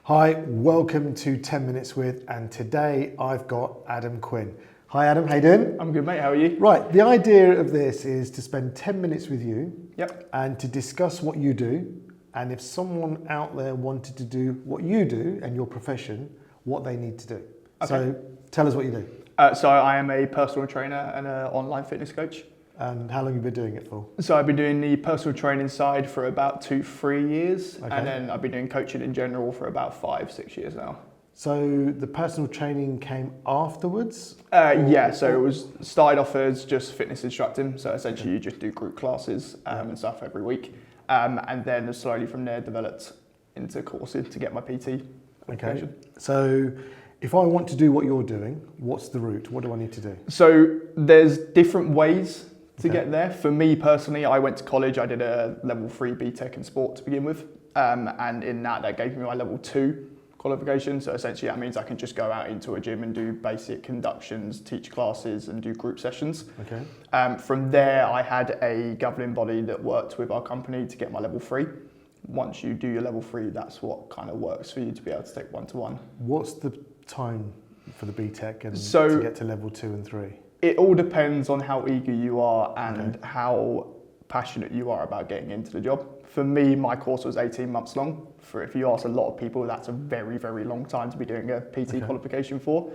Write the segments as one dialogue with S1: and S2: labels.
S1: Hi, welcome to 10 Minutes With, and today I've got Adam Quinn. Hi Adam, how you doing?
S2: I'm good, mate. How are you?
S1: Right, the idea of this is to spend 10 minutes with you and to discuss what you do, and if someone out there wanted to do what you do and your profession, what they need to do.
S2: Okay.
S1: So tell us what you do.
S2: So I am a personal trainer and an online fitness coach.
S1: And how long have you been doing it for?
S2: So I've been doing the personal training side for about 2-3 years,
S1: Okay.
S2: and then I've been doing coaching in general for about 5-6 years now.
S1: So the personal training came afterwards?
S2: Yeah, so it was started off as just fitness instructing. So essentially you just do group classes and stuff every week. And then slowly from there developed into courses to get my PT qualification.
S1: Okay, so if I want to do what you're doing, what's the route? What do I need to do?
S2: So there's different ways to get there. For me personally, I went to college, I did a level 3 BTEC in sport to begin with. And in that gave me my level 2 qualification. So essentially that means I can just go out into a gym and do basic inductions, teach classes and do group sessions.
S1: Okay.
S2: From there, I had a governing body that worked with our company to get my level 3. Once you do your level 3, that's what kind of works for you to be able to take one-to-one.
S1: What's the time for the BTEC and
S2: So
S1: to get to level 2 and 3?
S2: It all depends on how eager you are and how passionate you are about getting into the job. For me, my course was 18 months long. If you ask a lot of people, that's a very, very long time to be doing a PT qualification for.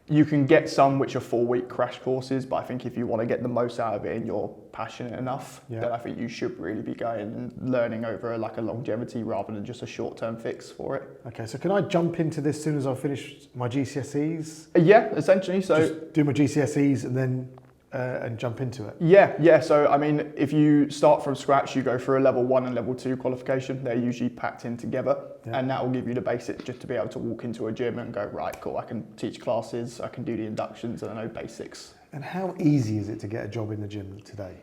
S2: You can get some which are 4-week crash courses, but I think if you want to get the most out of it and you're passionate enough, then I think you should really be going and learning over like a longevity rather than just a short-term fix for it.
S1: Okay, so can I jump into this as soon as I finish my GCSEs?
S2: Yeah, essentially. So
S1: just do my GCSEs and then and jump into it?
S2: Yeah. So, I mean, if you start from scratch, you go through a level 1 and level 2 qualification. They're usually packed in together, and that will give you the basics just to be able to walk into a gym and go, right, cool, I can teach classes, I can do the inductions, and I know basics.
S1: And how easy is it to get a job in the gym today?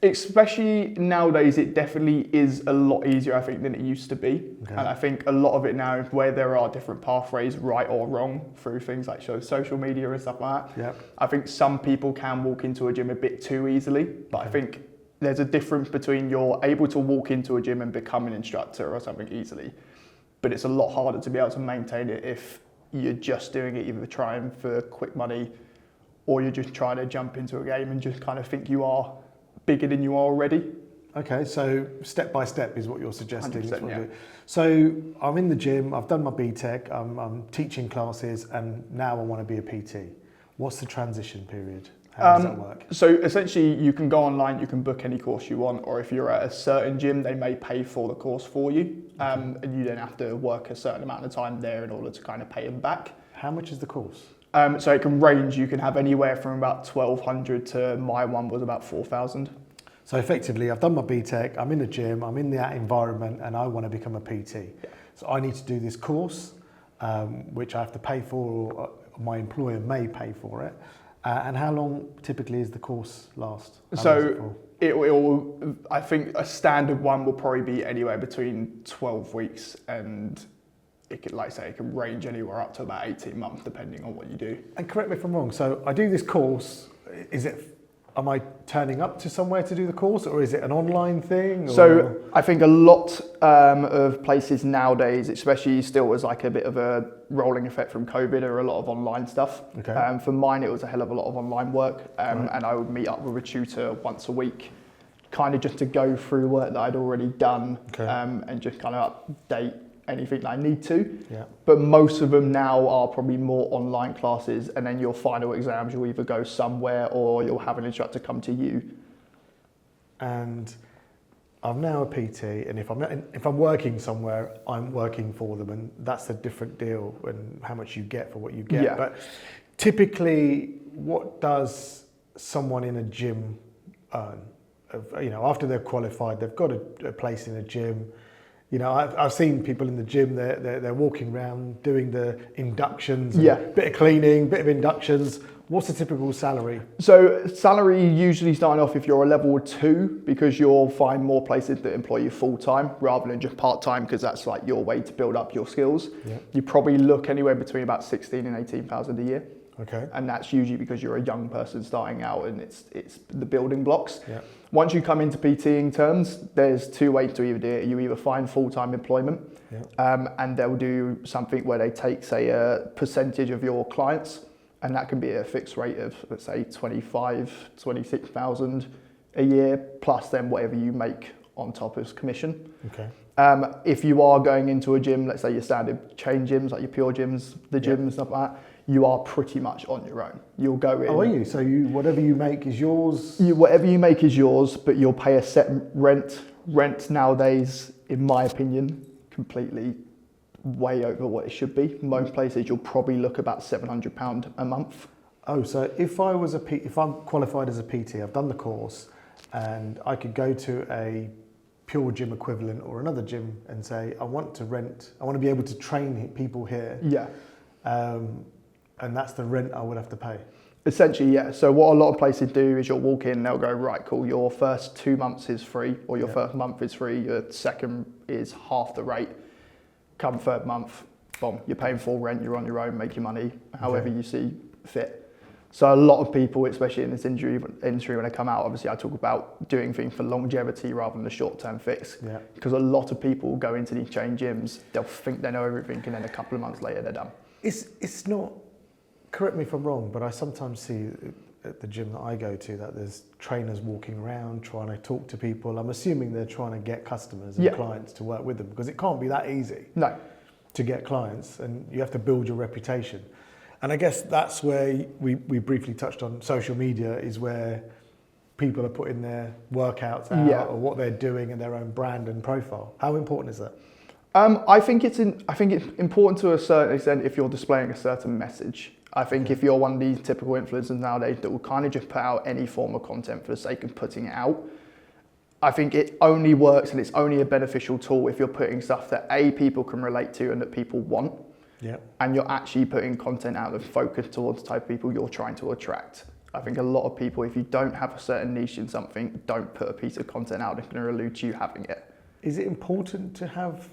S2: Especially nowadays, it definitely is a lot easier, I think, than it used to be.
S1: Okay.
S2: And I think a lot of it now, where there are different pathways, right or wrong, through things like social media and stuff like that. I think some people can walk into a gym a bit too easily, but I think there's a difference between you're able to walk into a gym and become an instructor or something easily, but it's a lot harder to be able to maintain it if you're just doing it either trying for quick money or you're just trying to jump into a game and just kind of think you are bigger than you are already.
S1: Okay, so step by step is what you're suggesting.
S2: 100%,
S1: So I'm in the gym, I've done my BTEC, I'm teaching classes, and now I want to be a PT. What's the transition period? How does that work?
S2: So essentially you can go online, you can book any course you want, or if you're at a certain gym, they may pay for the course for you. And you then have to work a certain amount of time there in order to kind of pay them back.
S1: How much is the course?
S2: So it can range, you can have anywhere from about 1,200 to my one was about 4,000.
S1: So effectively, I've done my BTEC, I'm in the gym, I'm in that environment, and I want to become a PT. So I need to do this course, which I have to pay for, or my employer may pay for it. And how long typically is the course last?
S2: So it will, I think a standard one will probably be anywhere between 12 weeks and it could, like I say, it can range anywhere up to about 18 months depending on what you do.
S1: And correct me if I'm wrong, so I do this course, am I turning up to somewhere to do the course, or is it an online thing? Or?
S2: So I think a lot of places nowadays, especially still as like a bit of a rolling effect from COVID, are a lot of online stuff. For mine, it was a hell of a lot of online work, and I would meet up with a tutor once a week, kind of just to go through work that I'd already done, and just kind of update anything that I need to. But most of them now are probably more online classes, and then your final exams, you'll either go somewhere or you'll have an instructor come to you.
S1: And I'm now a PT, and if I'm working somewhere, I'm working for them, and that's a different deal and how much you get for what you get. But typically, what does someone in a gym earn? After they're qualified, they've got a place in a gym. I've seen people in the gym, they're walking around doing the inductions, bit of cleaning, bit of inductions. What's the typical salary?
S2: So salary usually starting off if you're a level 2, because you'll find more places that employ you full-time rather than just part-time, because that's like your way to build up your skills. You probably look anywhere between about 16 and 18,000 a year. And that's usually because you're a young person starting out and it's the building blocks. Once you come into PTing terms, there's 2 ways to either do it. You either find full-time employment, And they'll do something where they take, say, a percentage of your clients, and that can be a fixed rate of, let's say, 26,000 a year, plus then whatever you make on top as commission.
S1: Okay.
S2: If you are going into a gym, let's say your standard chain gyms, like your pure gyms, the gym and stuff like that, you are pretty much on your own. You'll go in.
S1: Oh, are you? So whatever you make is yours?
S2: Whatever you make is yours, but you'll pay a set rent. Rent nowadays, in my opinion, completely way over what it should be. Most places you'll probably look about £700 a month.
S1: Oh, so if I'm qualified as a PT, I've done the course, and I could go to a pure gym equivalent or another gym and say, I want to be able to train people here.
S2: Yeah.
S1: And that's the rent I would have to pay.
S2: Essentially, yeah. So what a lot of places do is you'll walk in and they'll go, right, cool, your first 2 months is free, or your first month is free, your second is half the rate. Come third month, boom, you're paying full rent, you're on your own, make your money however you see fit. So a lot of people, especially in this industry, when they come out, obviously I talk about doing things for longevity rather than the short-term fix. Yeah. Because a lot of people go into these chain gyms, they'll think they know everything, and then a couple of months later they're done.
S1: It's not, correct me if I'm wrong, but I sometimes see at the gym that I go to that there's trainers walking around trying to talk to people. I'm assuming they're trying to get customers and clients to work with them, because it can't be that easy to get clients, and you have to build your reputation. And I guess that's where we briefly touched on social media, is where people are putting their workouts out or what they're doing and their own brand and profile. How important is that?
S2: I think it's important to a certain extent if you're displaying a certain message. I think if you're one of these typical influencers nowadays that will kind of just put out any form of content for the sake of putting it out, I think it only works and it's only a beneficial tool if you're putting stuff that people can relate to and that people want. Yeah. And you're actually putting content out that focus towards the type of people you're trying to attract. I think a lot of people, if you don't have a certain niche in something, don't put a piece of content out that's going to allude to you having it.
S1: Is it important to have,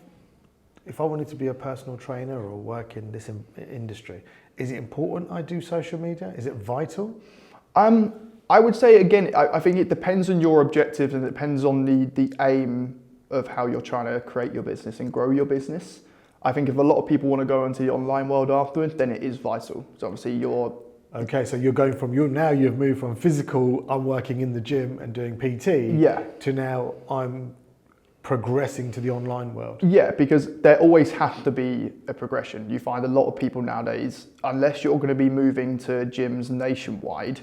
S1: if I wanted to be a personal trainer or work in this industry, is it important I do social media? Is it vital?
S2: I would say, again, I think it depends on your objectives and it depends on the aim of how you're trying to create your business and grow your business. I think if a lot of people want to go into the online world afterwards, then it is vital. So obviously you're...
S1: Okay, so you're going from, you've moved from physical, I'm working in the gym and doing PT, to now I'm progressing to the online world.
S2: Yeah, because there always has to be a progression. You find a lot of people nowadays, unless you're going to be moving to gyms nationwide,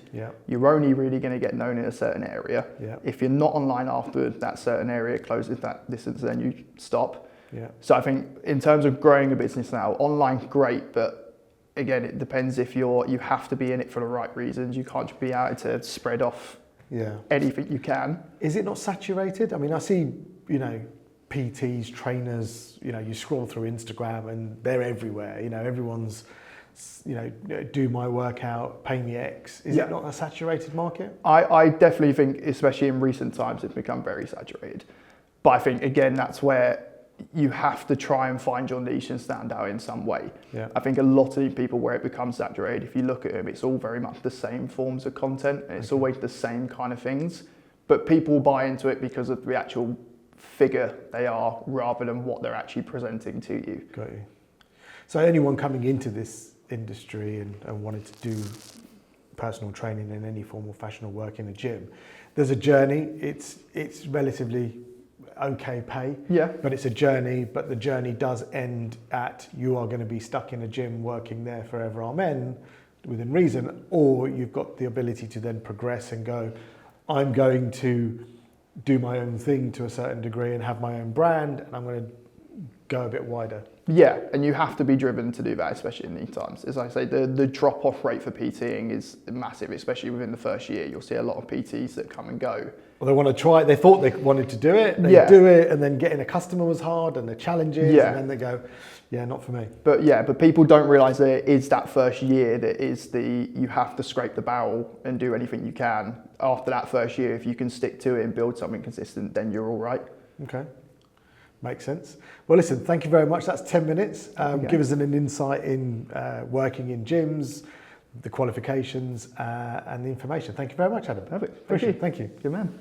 S2: you're only really going to get known in a certain area. Yeah. If you're not online after that certain area closes that distance, then you stop. Yeah. So I think in terms of growing a business now, online's great, but again, it depends if you have to be in it for the right reasons. You can't just be out to spread off anything you can.
S1: Is it not saturated? I mean, I see, PTs, trainers, you scroll through Instagram and they're everywhere. Everyone's, do my workout, pay me X. Is it not a saturated market?
S2: I definitely think, especially in recent times, it's become very saturated. But I think, again, that's where you have to try and find your niche and stand out in some way. Yeah. I think a lot of people where it becomes saturated, if you look at them, it's all very much the same forms of content and it's always the same kind of things. But people buy into it because of the actual figure they are rather than what they're actually presenting to you.
S1: Got you. So anyone coming into this industry and wanting to do personal training in any form or fashion or work in a gym, there's a journey. It's relatively okay pay, but it's a journey, but the journey does end at you are going to be stuck in a gym working there forever, amen, within reason, or you've got the ability to then progress and go, I'm going to do my own thing to a certain degree and have my own brand, and I'm going to go a bit wider.
S2: Yeah, and you have to be driven to do that, especially in these times. As I say, the drop-off rate for PTing is massive, especially within the first year. You'll see a lot of PTs that come and go.
S1: Well, they want to try it. They thought they wanted to do it. They do it, and then getting a customer was hard, and the challenges, and then they go, not for me.
S2: But people don't realise that it is that first year that is you have to scrape the barrel and do anything you can. After that first year, if you can stick to it and build something consistent, then you're all right.
S1: Okay. Makes sense. Well, listen, thank you very much. That's 10 minutes. Give us an insight in working in gyms, the qualifications and the information. Thank you very much, Adam.
S2: Perfect.
S1: Appreciate it. Thank you.
S2: Good man.